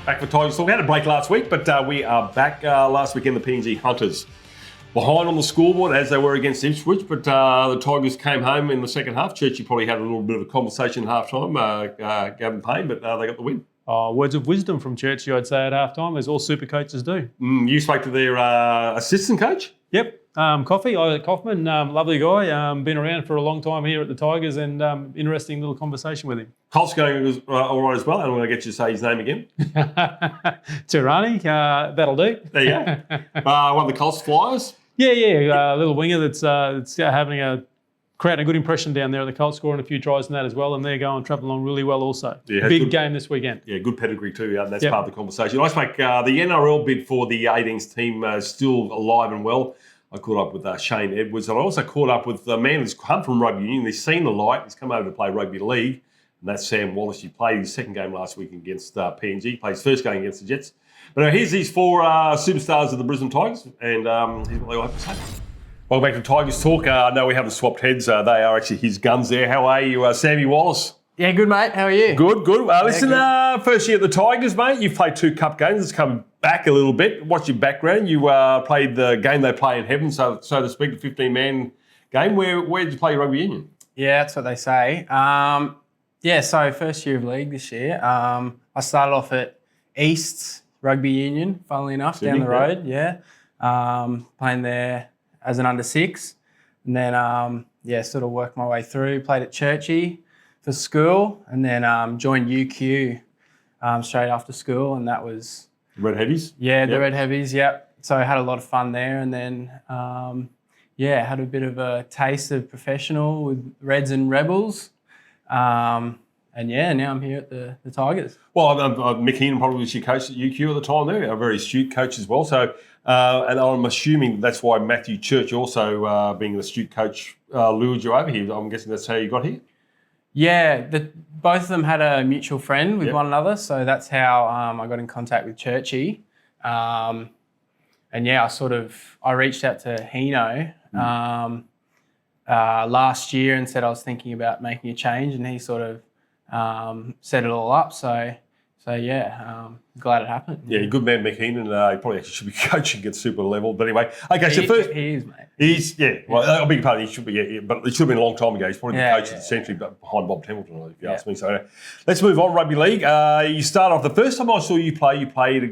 Back for Tigers Talk. We had a break last week, but we are back. Last weekend, the PNG Hunters behind on the scoreboard as they were against Ipswich, but the Tigers came home in the second half. Churchy probably had a little bit of a conversation at half-time, Gavin, Payne, but they got the win. Words of wisdom from Churchy, I'd say, at half-time, as all super coaches do. You spoke to their assistant coach? Yep. Kauffman, lovely guy, been around for a long time here at the Tigers, and interesting little conversation with him. Colts going all right as well, and I'm going to get you to say his name again. Tea-Rani, that'll do. There you go. One of the Colts Flyers? Yeah, a little winger that's creating a good impression down there at the Colts, scoring a few tries in that as well, and they're travelling along really well also. Yeah, big game this weekend. Yeah, good pedigree too, and that's part of the conversation. I spoke, the NRL bid for the 18th team is still alive and well. I caught up with Shane Edwards, and I also caught up with a man who's come from rugby union. He's seen the light. He's come over to play rugby league, and that's Sam Wallis. He played his second game last week against PNG. He played his first game against the Jets. But here's these four superstars of the Brisbane Tigers, and here's what they all have to say. Welcome back to Tigers Talk. I know we haven't swapped heads. They are actually his guns there. How are you, Sammy Wallis? Yeah, good, mate. How are you? Good. Listen, first year at the Tigers, mate. You've played 2 cup games. It's come back a little bit. What's your background? You played the game they play in heaven, so to speak, the 15-man game. Where did you play rugby union? Yeah, that's what they say. So first year of league this year. I started off at East's Rugby Union, funnily enough, down the road. Yeah. Playing there as an under-6. And then, sort of worked my way through. Played at Churchy for school, and then joined UQ straight after school, and that was... Red Heavies? Yeah, the Red Heavies, yep. So I had a lot of fun there, and then, had a bit of a taste of professional with Reds and Rebels. Now I'm here at the Tigers. Well, Mick Heenan probably was your coach at UQ at the time there, a very astute coach as well. So, and I'm assuming that's why Matthew Church also, being an astute coach, lured you over here. I'm guessing that's how you got here? Yeah, both of them had a mutual friend with one another, so that's how I got in contact with Churchy. I reached out to Hino last year and said I was thinking about making a change, and he sort of set it all up. Glad it happened. Yeah, good man, Mick Heenan. He probably actually should be coaching at super level. But anyway, okay, he is, mate. Well, a big part of he should be, but it should have been a long time ago. He's probably the coach of the century behind Bob Templeton, if you ask me. So let's move on. Rugby League. You start off, the first time I saw you play, you played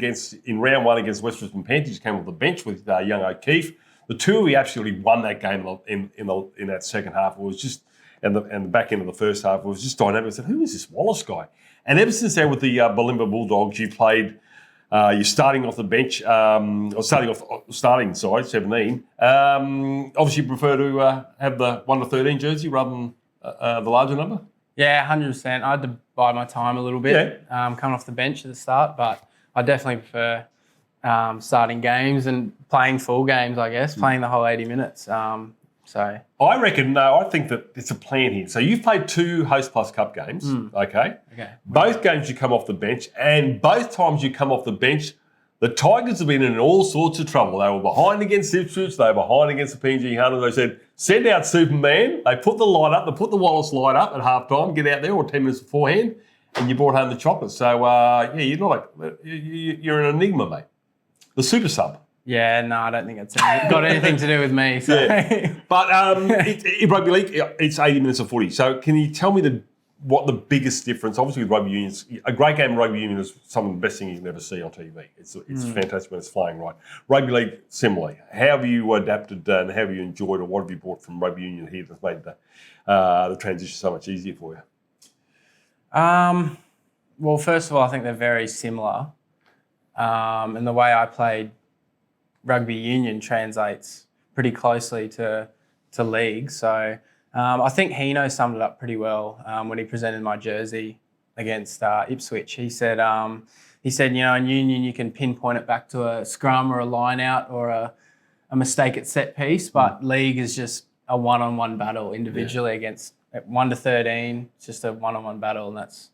in round 1 against West Brisbane Panthers. You came off the bench with young O'Keefe. The two of you absolutely won that game in that second half. It was just, and the back end of the first half, it was just dynamic. I said, who is this Wallis guy? And ever since then with the Bulimba Bulldogs, you played, you're starting off the bench, starting side, 17. Obviously you prefer to have the 1 to 13 jersey rather than the larger number? Yeah, 100%. I had to bide my time a little bit, coming off the bench at the start, but I definitely prefer starting games and playing full games, I guess, playing the whole 80 minutes. I reckon, I think that it's a plan here. So you've played 2 Hostplus Cup games, okay? Both games you come off the bench, and both times you come off the bench, the Tigers have been in all sorts of trouble. They were behind against Ipswich, they were behind against the PNG Hunters. They said, send out Superman. They put the light up, they put the Wallis light up at halftime, get out there, or 10 minutes beforehand, and you brought home the chocolate. So, you're an enigma, mate. The super sub. Yeah, no, I don't think it's got anything to do with me. So. Yeah. But in rugby league, it's 80 minutes of footy. So can you tell me what the biggest difference, obviously with rugby union, a great game of rugby union is some of the best things you can ever see on TV. It's fantastic when it's flying right. Rugby league, similarly. How have you adapted and how have you enjoyed, or what have you brought from rugby union here that's made the transition so much easier for you? Well, first of all, I think they're very similar. And the way I played rugby union translates pretty closely to league. So I think Hino summed it up pretty well when he presented my jersey against Ipswich. He said, in union you can pinpoint it back to a scrum or a line out or a mistake at set piece, but league is just a one-on-one battle individually against 1 to 13. It's just a one-on-one battle, and that's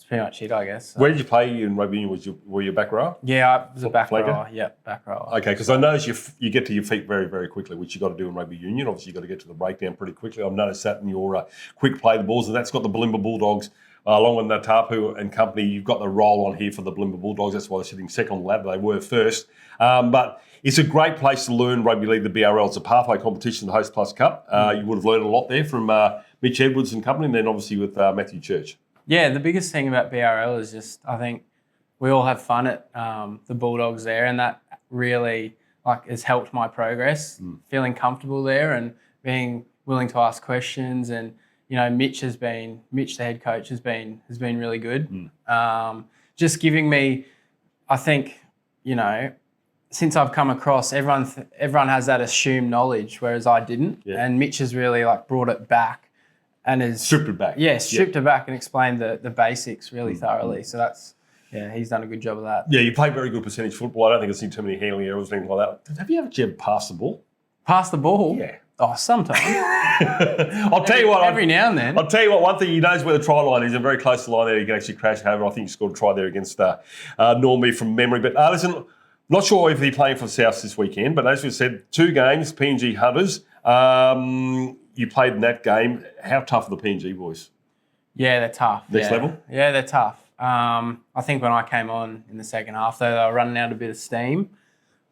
pretty much it, I guess. So. Where did you play in rugby union? Were you back row? Yeah, I was a back row. Yeah, back row. Okay, because I noticed you get to your feet very, very quickly, which you got to do in rugby union. Obviously, you got to get to the breakdown pretty quickly. I've noticed that in your quick play the balls, and that's got the Bulimba Bulldogs along with Natapu and company. You've got the roll on here for the Blimber Bulldogs. That's why they're sitting second on the ladder. They were first. But it's a great place to learn rugby league, the BRL. It's a pathway competition, the Hostplus Cup. You would have learned a lot there from Mitch Edwards and company, and then obviously with Matthew Church. Yeah, the biggest thing about BRL is just, I think we all have fun at the Bulldogs there, and that really has helped my progress, feeling comfortable there and being willing to ask questions. And Mitch, the head coach, has been really good. Just giving me, I think, since I've come across, everyone has that assumed knowledge, whereas I didn't. Yeah. And Mitch has really brought it back and has stripped it back. Yeah, stripped it back and explained the basics really thoroughly. So he's done a good job of that. Yeah, you play very good percentage football. I don't think I've seen too many handling errors or anything like that. Have you ever passed the ball? Pass the ball? Yeah. Oh, sometimes. I'll tell you what. Every now and then. I'll tell you what. One thing, he knows where the try line is, and very close to the line there. You can actually crash over. I think you scored a try there against Normie from memory. But listen, not sure if he's playing for South this weekend. But as we said, 2 games, PNG Hunters. You played in that game. How tough are the PNG boys? Yeah, they're tough. Next level? Yeah, they're tough. I think when I came on in the second half, they were running out a bit of steam.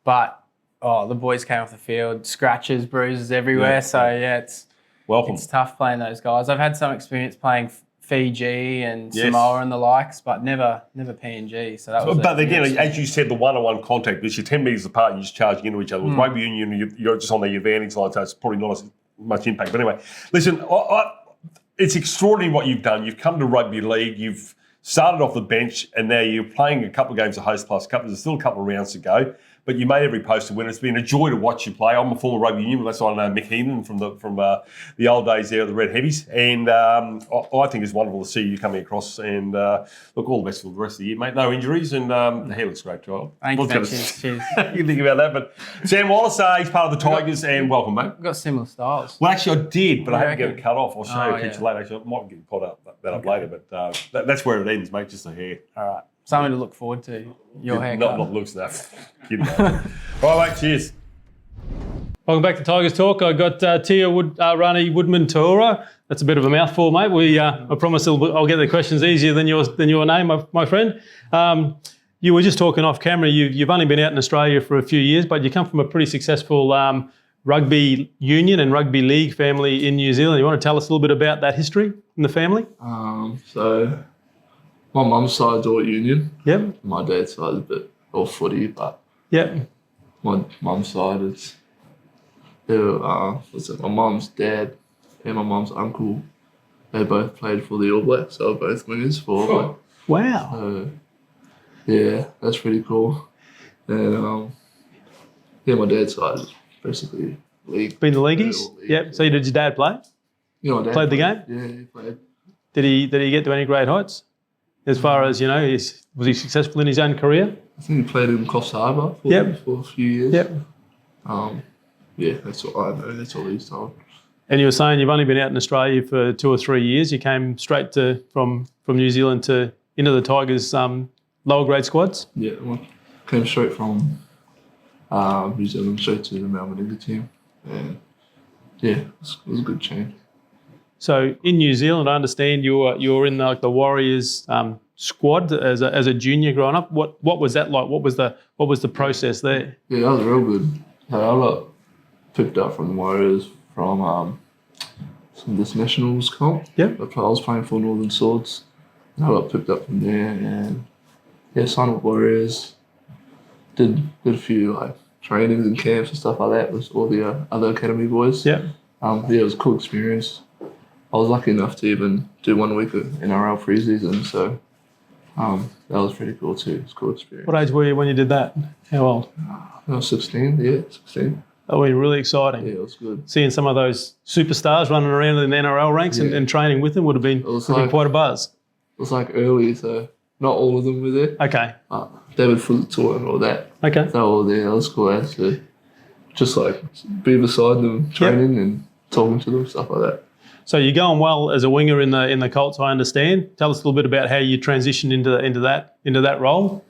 But the boys came off the field, scratches, bruises everywhere. Yeah. So it's tough playing those guys. I've had some experience playing Fiji and Samoa and the likes, but never PNG. So that was. But again, as you said, the one-on-one contact, because you're 10 metres apart and you're just charging into each other. With rugby union, you're just on the advantage line, so it's probably not as much impact. But anyway, listen, it's extraordinary what you've done. You've come to rugby league. You've started off the bench, and now you're playing a couple of games of Hostplus Cup. There's still a couple of rounds to go. But you made every post to win. It's been a joy to watch you play. I'm a former rugby union, that's why I know Mick Heenan from the old days there, the Red Heavies. And I think it's wonderful to see you coming across. And look, all the best for the rest of the year, mate. No injuries, and the hair looks great, child. Thank you. Cheers. You think about that. But Sam Wallis, he's part of the Tigers, and welcome, mate. We've got similar styles. Well, actually, I did, but I had to get it cut off. I'll show you a picture later. Actually, I might get that up later, but that's where it ends, mate, just the hair. All right. Something to look forward to, your haircut. Not looks that. Kidding, mate. All right, mate, cheers. Welcome back to Tigers Talk. I got Tea-Rani Woodman-Tuhoro. That's a bit of a mouthful, mate. I promise I'll get the questions easier than your name, my friend. You were just talking off camera. You've only been out in Australia for a few years, but you come from a pretty successful rugby union and rugby league family in New Zealand. You want to tell us a little bit about that history in the family? So my mum's side's all union. Yep. My dad's side is a bit all footy, but yep. My mum's side is my mum's dad and my mum's uncle. They both played for the All Blacks. They were both wingers for All Blacks. Wow. So, yeah, that's pretty cool. And my dad's side is basically league. Been the leagueies? Yep. So did your dad play? Yeah, my dad played the game? Yeah, he played. Did he get to any great heights? As far as, was he successful in his own career? I think he played in Coffs Harbour for a few years. Yep. Yeah, that's what I know. That's all he's told. And you were saying you've only been out in Australia for 2 or 3 years. You came straight from New Zealand into the Tigers lower grade squads? Yeah, I came straight from New Zealand straight to the Melbourne Inga team. And yeah, it was a good change. So in New Zealand, I understand you were in the Warriors squad as a junior growing up. What was that like? What was the process there? Yeah, that was real good. I got picked up from the Warriors from this Nationals comp. Yep. I was playing for Northern Swords. And I got picked up from there and signed with Warriors. Did a few trainings and camps and stuff like that with all the other academy boys. Yeah. It was a cool experience. I was lucky enough to even do 1 week of NRL preseason, so that was pretty cool too. It was a cool experience. What age were you when you did that? How old? I was 16, 16. That would be really exciting. Yeah, it was good. Seeing some of those superstars running around in the NRL ranks and training with them would have been quite a buzz. It was early, so not all of them were there. Okay. David Fullerton and all that. Okay. They were all there. That was cool. I had to just be beside them, training and talking to them, stuff like that. So you're going well as a winger in the Colts, I understand. Tell us a little bit about how you transitioned into that role.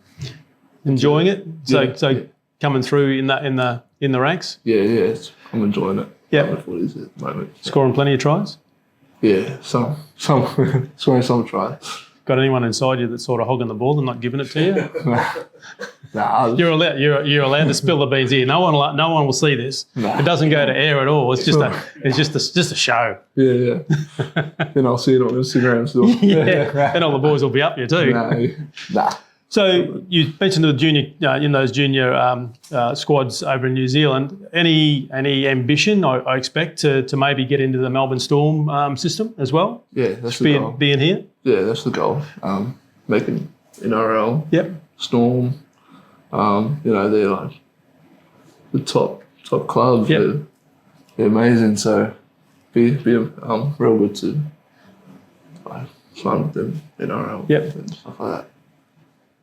Enjoying it. So coming through in the ranks. Yeah. I'm enjoying it. Yeah. At the moment. Scoring plenty of tries. Yeah, some try. Got anyone inside you that's sort of hogging the ball and not giving it to you? Nah, You're allowed to spill the beans here. No one will see this. Nah. It doesn't go to air at all. It's just a show. yeah. Then I'll see it on Instagram still. Yeah, and all the boys will be up here too. Nah. So you mentioned the junior in those junior squads over in New Zealand. Any ambition? I expect to maybe get into the Melbourne Storm system as well. Yeah, that's the goal. Being here. Yeah, that's the goal. Making NRL. Yep. Storm. They're like the top clubs. Yep. They're amazing. So be real good to sign with them NRL. Yep. And stuff like that.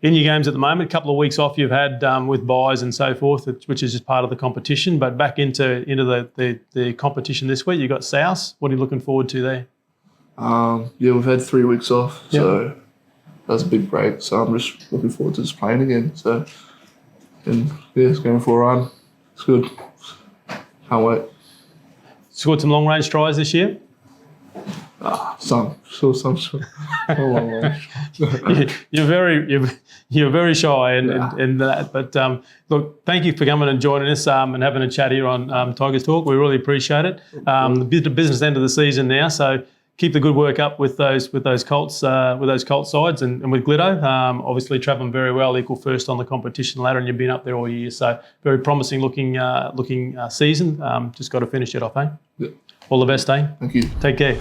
In your games at the moment, a couple of weeks off you've had with buys and so forth, which is just part of the competition. But back into the competition this week, you got South. What are you looking forward to there? We've had 3 weeks off, Yep. so that's a big break. So I'm just looking forward to just playing again. So, and yeah, it's going for a run. It's good. Can't wait. Scored some long range tries this year. Some. You're very shy and that. But look, thank you for coming and joining us and having a chat here on Tigers Talk. We really appreciate it. The business end of the season now, so keep the good work up with those Colts sides and with Glitto. Obviously travelling very well, equal first on the competition ladder, and you've been up there all year. So very promising looking season. Just got to finish it off, eh? Yeah. All the best, eh? Thank you. Take care.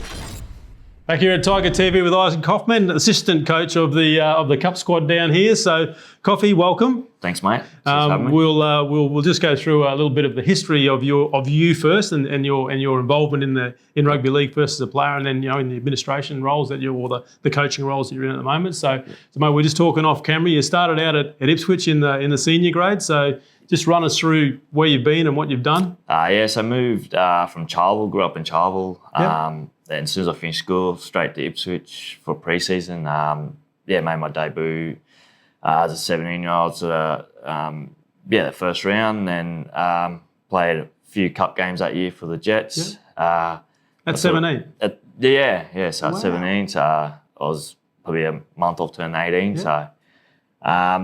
Back here at Tiger TV with Isaac Kauffman, assistant coach of the Cup squad down here. So, Coffee, welcome. Thanks, mate. Thanks for having me. We'll just go through a little bit of the history of you first and your involvement in rugby league first as a player, and then in the administration roles or the coaching roles that you're in at the moment. So mate, we're just talking off camera. You started out at Ipswich in the senior grade. So just run us through where you've been and what you've done. So I moved from Charleville, grew up in Charleville. Yep. Then as soon as I finished school, straight to Ipswich for pre-season. Made my debut as a 17-year-old. So, the first round. Then played a few cup games that year for the Jets. Yep. At 17? So at 17. So I was probably a month off turning 18. Yep. So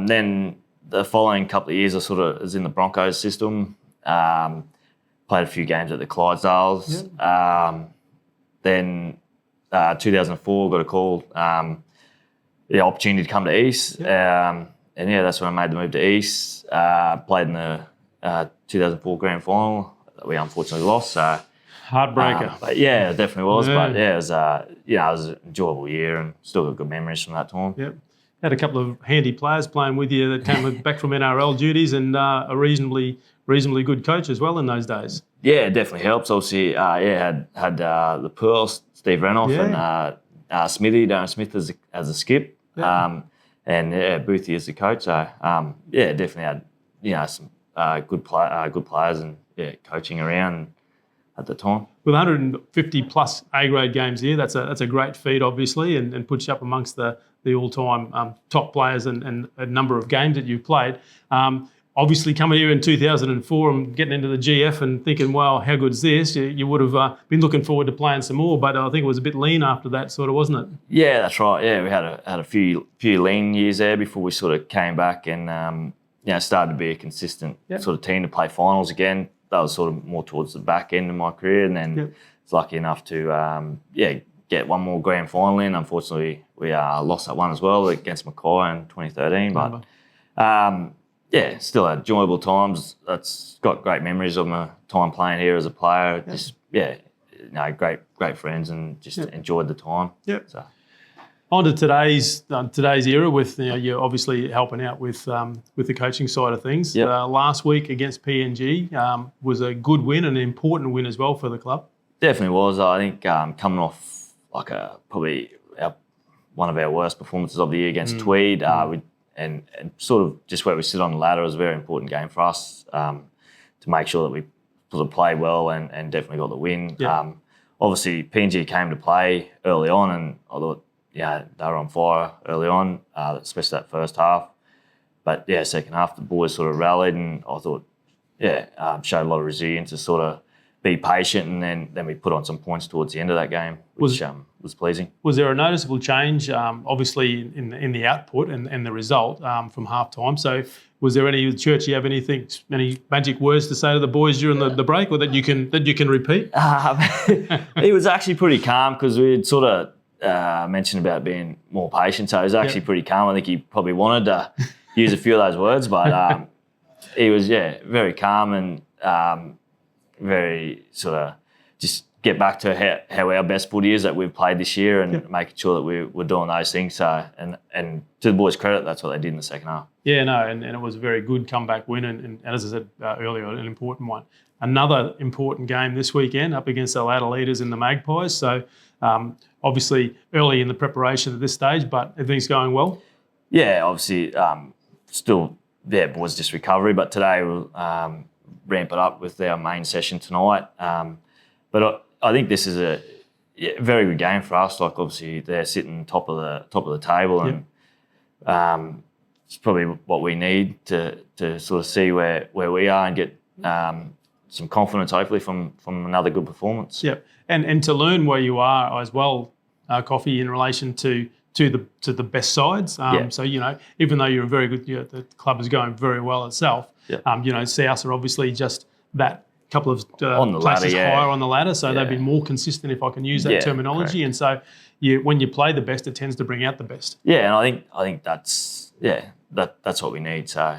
then the following couple of years, I sort of was in the Broncos system. Played a few games at the Clydesdales. Yep. Then 2004, got a call, the opportunity to come to East. Yep. That's when I made the move to East. Played in the 2004 grand final that we unfortunately lost. So heartbreaker. But it definitely was. Yeah. But it was an enjoyable year and still got good memories from that time. Yep. Had a couple of handy players playing with you that came back from NRL duties and a reasonably good coach as well in those days. Yeah, it definitely helps. Obviously, had the Pearl, Steve Renoff, and Smithy, Darren Smith as a skip, and Boothie as the coach. So definitely had some good players and coaching around at the time. With 150 plus A grade games here, that's a great feat, obviously, and puts you up amongst the all-time top players and a number of games that you've played. Obviously, coming here in 2004 and getting into the GF and thinking, wow, how good is this? You would have been looking forward to playing some more, but I think it was a bit lean after that, sort of, wasn't it? Yeah, that's right. Yeah, we had a few lean years there before we sort of came back and started to be a consistent sort of team to play finals again. That was sort of more towards the back end of my career, and then was lucky enough to get one more grand final in. Unfortunately, we lost that one as well against Mackay in 2013, but. Still had enjoyable times. That's got great memories of my time playing here as a player. Just great friends and just enjoyed the time. Yep. So. On to today's era with you're obviously helping out with the coaching side of things. Yep. Last week against PNG was a good win and an important win as well for the club. Definitely was. I think coming off probably one of our worst performances of the year against Tweed, and sort of just where we sit on the ladder was a very important game for us to make sure that we sort of played well and definitely got the win. Yep. Obviously, PNG came to play early on, and I thought, they were on fire early on, especially that first half. But second half the boys sort of rallied, and I thought, showed a lot of resilience to sort of be patient, and then we put on some points towards the end of that game, which was pleasing. Was there a noticeable change, obviously, in the output and the result from half time? So was there any, Church, you have any magic words to say to the boys during the break, or that you can repeat? He was actually pretty calm, because we had sort of mentioned about being more patient, so he was actually pretty calm. I think he probably wanted to use a few of those words, but he was, very calm and very sort of just get back to how our best footy is that we've played this year, and making sure that we're doing those things. So, and to the boys' credit, that's what they did in the second half. Yeah, no, and it was a very good comeback win, and as I said earlier, an important one. Another important game this weekend up against the ladder leaders in the Magpies. So obviously early in the preparation at this stage, but everything's going well? Yeah, obviously still, boys, just recovery, but today we'll ramp it up with our main session tonight. But I think this is a very good game for us. Like, obviously they're sitting top of the table, and it's probably what we need to sort of see where we are and get some confidence, hopefully, from another good performance. Yep, and to learn where you are as well, Coffee, in relation to the best sides. So, even though you're very good, the club is going very well itself. South are obviously just that couple of places higher on the ladder, so they've been more consistent, if I can use that terminology. Correct. And so, when you play the best, it tends to bring out the best. Yeah, and I think that's that's what we need. So,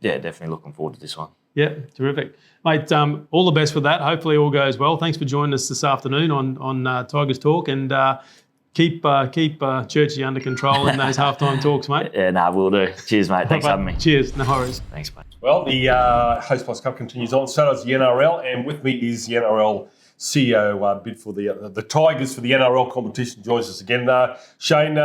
definitely looking forward to this one. Yeah, terrific, mate. All the best for that. Hopefully, all goes well. Thanks for joining us this afternoon on Tigers Talk, and keep Churchy under control in those halftime talks, mate. Yeah, we'll do. Cheers, mate. Thanks for having me. Cheers. No worries. Thanks, mate. Well, the Hostplus Cup continues on. So does the NRL, and with me is the NRL CEO bid for the Tigers for the NRL competition. Joins us again, Shane.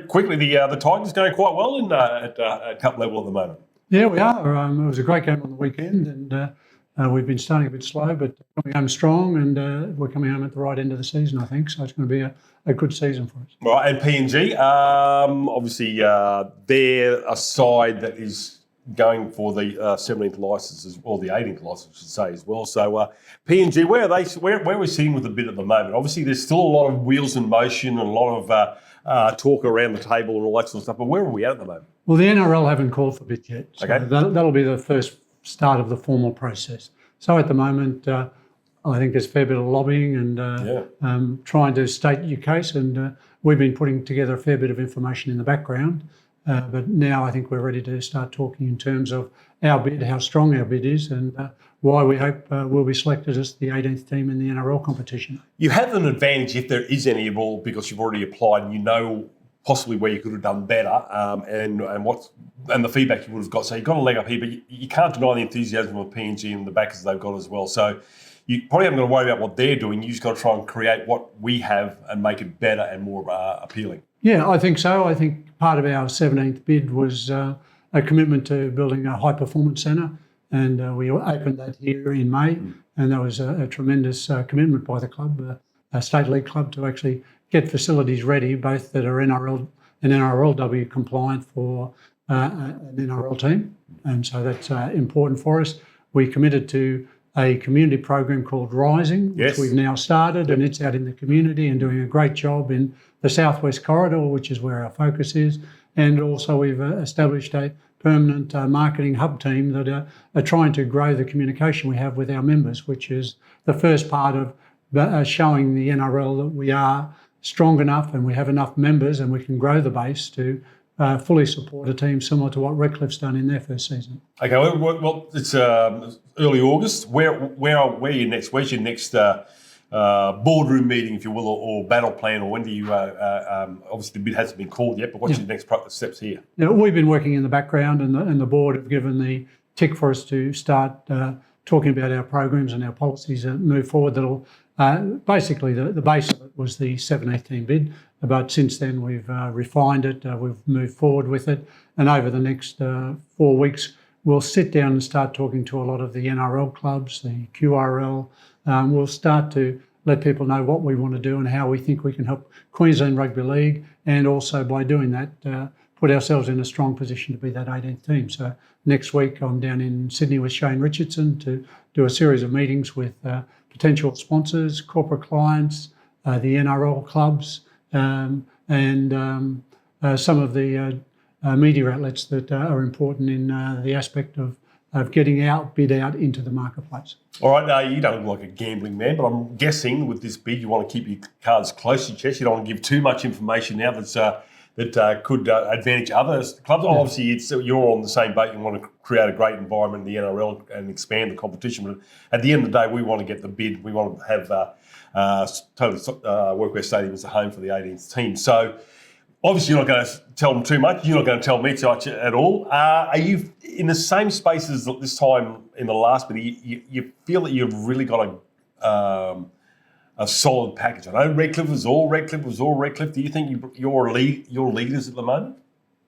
Quickly, the Tigers going quite well at cup level at the moment. Yeah, we are. It was a great game on the weekend, and we've been starting a bit slow, but coming home strong, and we're coming home at the right end of the season, I think. So it's going to be a good season for us. Right, and PNG, obviously, they're a side that is going for the 17th licence, or the 18th licence, I should say, as well. So PNG, where are we sitting with the bid at the moment? Obviously, there's still a lot of wheels in motion and a lot of talk around the table and all that sort of stuff. But where are we at the moment? Well, the NRL haven't called for bid yet. So okay. That'll be the first start of the formal process. So at the moment, I think there's a fair bit of lobbying and trying to state your case. And we've been putting together a fair bit of information in the background. But now I think we're ready to start talking in terms of our bid, how strong our bid is, and why we hope we'll be selected as the 18th team in the NRL competition. You have an advantage, if there is any at all, because you've already applied and you know possibly where you could have done better, and the feedback you would have got. So you've got a leg up here, but you can't deny the enthusiasm of PNG and the backers they've got as well. So you probably haven't got to worry about what they're doing. You just got to try and create what we have and make it better and more appealing. Yeah, I think so. I think part of our 17th bid was a commitment to building a high-performance centre, and we opened that here in May, and that was a tremendous commitment by the club, a state league club, to actually get facilities ready, both that are NRL and NRLW compliant for an NRL team, and so that's important for us. We committed to a community program called Rising, which we've now started, and it's out in the community and doing a great job in the Southwest Corridor, which is where our focus is. And also we've established a permanent marketing hub team that are trying to grow the communication we have with our members, which is the first part of showing the NRL that we are strong enough and we have enough members and we can grow the base to fully support a team similar to what Redcliffe's done in their first season. Okay, well it's early August. Where are you next? Where's your next boardroom meeting, if you will, or battle plan, or when do you, obviously the bid hasn't been called yet, but what's your next steps here? Now, we've been working in the background, and the board have given the tick for us to start talking about our programs and our policies that move forward. That'll basically, the base of it was the 17th team bid, but since then we've refined it, we've moved forward with it, and over the next 4 weeks we'll sit down and start talking to a lot of the NRL clubs, the QRL. We'll start to let people know what we want to do and how we think we can help Queensland Rugby League, and also by doing that, put ourselves in a strong position to be that 18th team. So next week I'm down in Sydney with Shane Richardson to do a series of meetings with potential sponsors, corporate clients, the NRL clubs, and some of the media outlets that are important in the aspect of getting bid out into the marketplace. All right, you don't look like a gambling man, but I'm guessing with this bid, you want to keep your cards close to your chest. You don't want to give too much information now that could advantage other clubs. Yeah. Obviously, you're on the same boat. You want to create a great environment in the NRL and expand the competition. But at the end of the day, we want to get the bid. We want to have Workwear Stadium as a home for the 18th team. So obviously, you're not going to tell them too much. You're not going to tell me too much at all. Are you in the same space as this time in the last bit? You feel that you've really got a solid package. I know Redcliffe was all Redcliffe. Do you think you're leaders at the moment?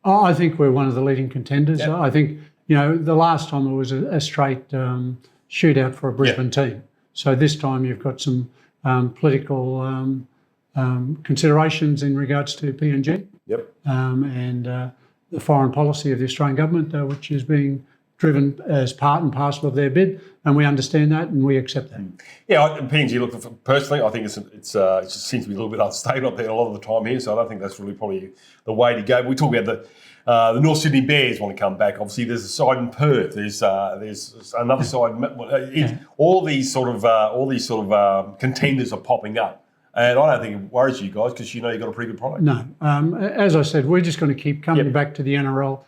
I think we're one of the leading contenders. Yep. I think, the last time it was a straight shootout for a Brisbane team. So this time you've got some political considerations in regards to PNG. Yep. And the foreign policy of the Australian government, which is being driven as part and parcel of their bid, and we understand that and we accept that. Yeah, PNG, look, personally, I think it just seems to be a little bit unstable up there a lot of the time here, so I don't think that's really probably the way to go. We talk about the North Sydney Bears want to come back. Obviously, there's a side in Perth. There's another side. All these sort of contenders are popping up. And I don't think it worries you guys because you've got a pretty good product. No. As I said, we're just going to keep coming back to the NRL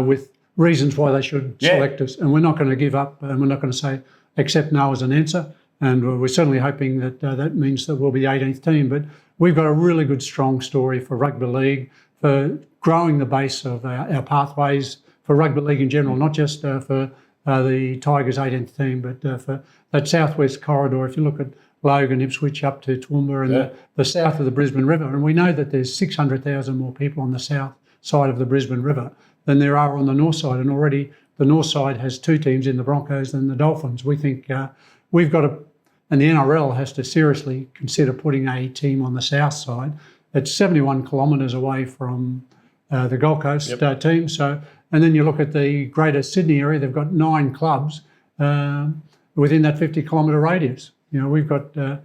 with reasons why they should select us. And we're not going to give up and we're not going to say accept no as an answer. And we're certainly hoping that that means that we'll be the 18th team. But we've got a really good, strong story for Rugby League, for growing the base of our pathways, for Rugby League in general, not just for the Tigers 18th team, but for that southwest corridor. If you look at Logan, Ipswich up to Toowoomba and the south of the Brisbane River. And we know that there's 600,000 more people on the south side of the Brisbane River than there are on the north side. And already the north side has two teams in the Broncos and the Dolphins. We think we've got to, and the NRL has to seriously consider putting a team on the south side. It's 71 kilometres away from the Gold Coast team. So, and then you look at the Greater Sydney area, they've got 9 clubs within that 50-kilometre radius. We've got 2.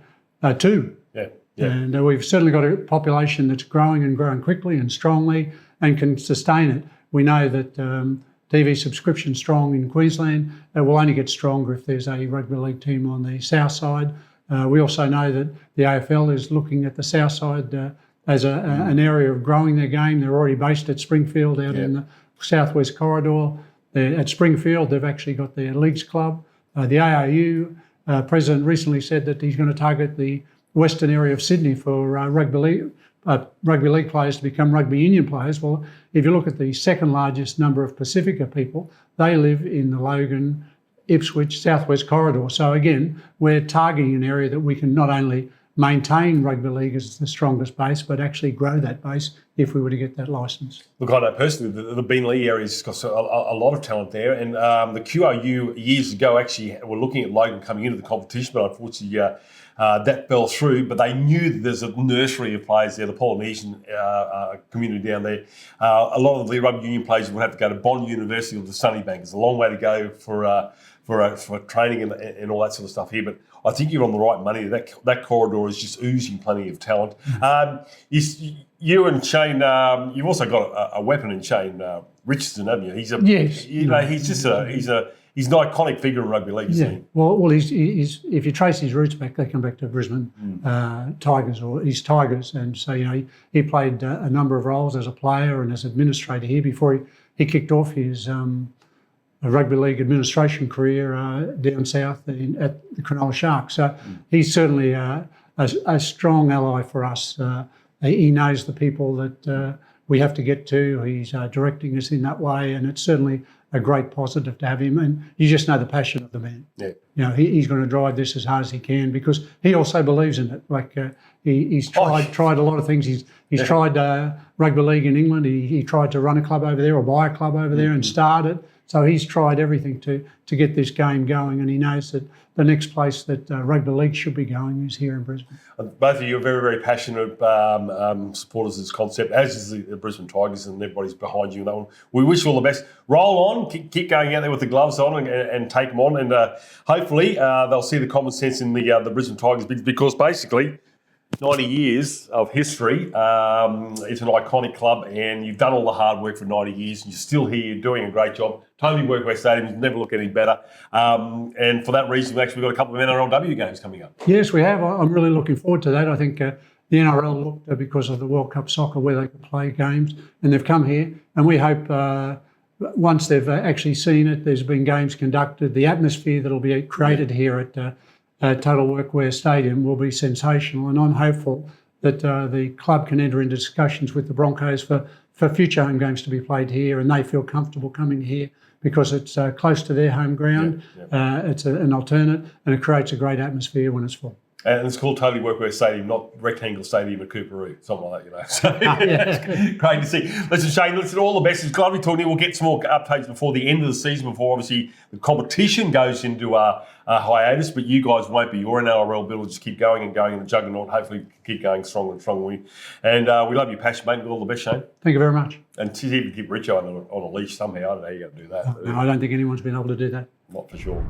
Yeah. And we've certainly got a population that's growing and growing quickly and strongly and can sustain it. We know that TV subscription strong in Queensland. It will only get stronger if there's a rugby league team on the south side. We also know that the AFL is looking at the south side as an area of growing their game. They're already based at Springfield out in the southwest corridor. At Springfield, they've actually got their leagues club. The ARU president recently said that he's going to target the western area of Sydney for rugby league players to become rugby union players. Well, if you look at the second largest number of Pacifica people, they live in the Logan, Ipswich, southwest corridor. So again, we're targeting an area that we can not only maintain rugby league as the strongest base, but actually grow that base if we were to get that licence. Look, I know personally the Beenleigh area's got a lot of talent there, and the QRU years ago actually were looking at Logan coming into the competition, but unfortunately that fell through. But they knew that there's a nursery of players there, the Polynesian community down there. A lot of the rugby union players would have to go to Bond University or the Sunnybank. It's a long way to go for training and all that sort of stuff here, but I think you're on the right money. That corridor is just oozing plenty of talent. You and Shane, you've also got a weapon in Shane Richardson, haven't you? He's he's an iconic figure in rugby league. Yeah. Well, he's if you trace his roots back, they come back to Brisbane Tigers or East Tigers, and so he played a number of roles as a player and as administrator here before he kicked off his rugby league administration career down south at the Cronulla Sharks. So he's certainly a strong ally for us. He knows the people that we have to get to. He's directing us in that way, and it's certainly a great positive to have him. And you just know the passion of the man. Yeah. He's going to drive this as hard as he can because he also believes in it. Like he's tried a lot of things. He's tried rugby league in England. He tried to run a club over there or buy a club over there and start it. So he's tried everything to get this game going, and he knows that the next place that Rugby League should be going is here in Brisbane. Both of you are very, very passionate supporters of this concept, as is the Brisbane Tigers, and everybody's behind you in that one. We wish you all the best. Roll on, keep going out there with the gloves on and take them on, and hopefully they'll see the common sense in the Brisbane Tigers, because basically 90 years of history. It's an iconic club, and you've done all the hard work for 90 years, and you're still here, you're doing a great job. Totally Workwear Stadium, never look any better. And for that reason, we've actually got a couple of NRLW games coming up. Yes, we have. I'm really looking forward to that. I think the NRL looked because of the World Cup soccer where they could play games, and they've come here, and we hope once they've actually seen it, there's been games conducted, the atmosphere that'll be created here at Total Workwear Stadium will be sensational, and I'm hopeful that the club can enter into discussions with the Broncos for future home games to be played here, and they feel comfortable coming here because it's close to their home ground. It's an alternate, and it creates a great atmosphere when it's full. And it's called Totally Workwear Stadium, not Rectangle Stadium at Cooperoo, something like that, So it's great to see. Listen, Shane, all the best. It's lovely talking to you. We'll get some more updates before the end of the season, before obviously the competition goes into a hiatus, but you guys won't be. You're an NRL build. Just keep going and going, and the juggernaut hopefully keep going stronger and stronger. And we love your passion, mate. All the best, Shane. Thank you very much. And to even keep Richo on a leash somehow. I don't know how you're going to do that. No, I don't think anyone's been able to do that. Not for sure.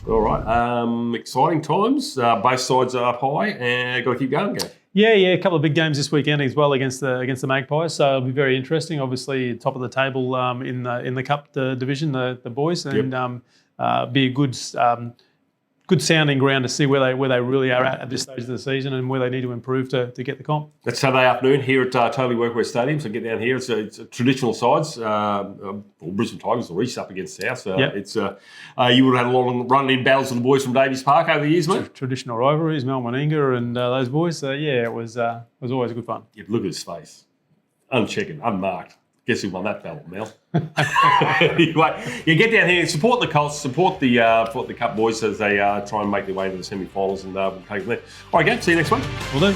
All right, exciting times. Both sides are up high, and got to keep going, Gav. Yeah, a couple of big games this weekend as well against the Magpies. So it'll be very interesting. Obviously, top of the table in the Cup division, the boys, and be a good sounding ground to see where they really are at this stage of the season and where they need to improve to get the comp. That's Saturday afternoon here at Totally Workwear Stadium. So get down here. It's a traditional sides. Brisbane Tigers will reach up against South. It's you would have had a long run in battles with the boys from Davies Park over the years, mate. Traditional rivalries, Mel Meninga and those boys. It was always good fun. Yeah, look at his face, uncheckered, unmarked. Guess who won that battle, Mel? Anyway, get down here and support the Colts, support the Cup boys as they try and make their way into the semi-finals, and we'll take them there. All right, Gav, see you next week. Will do.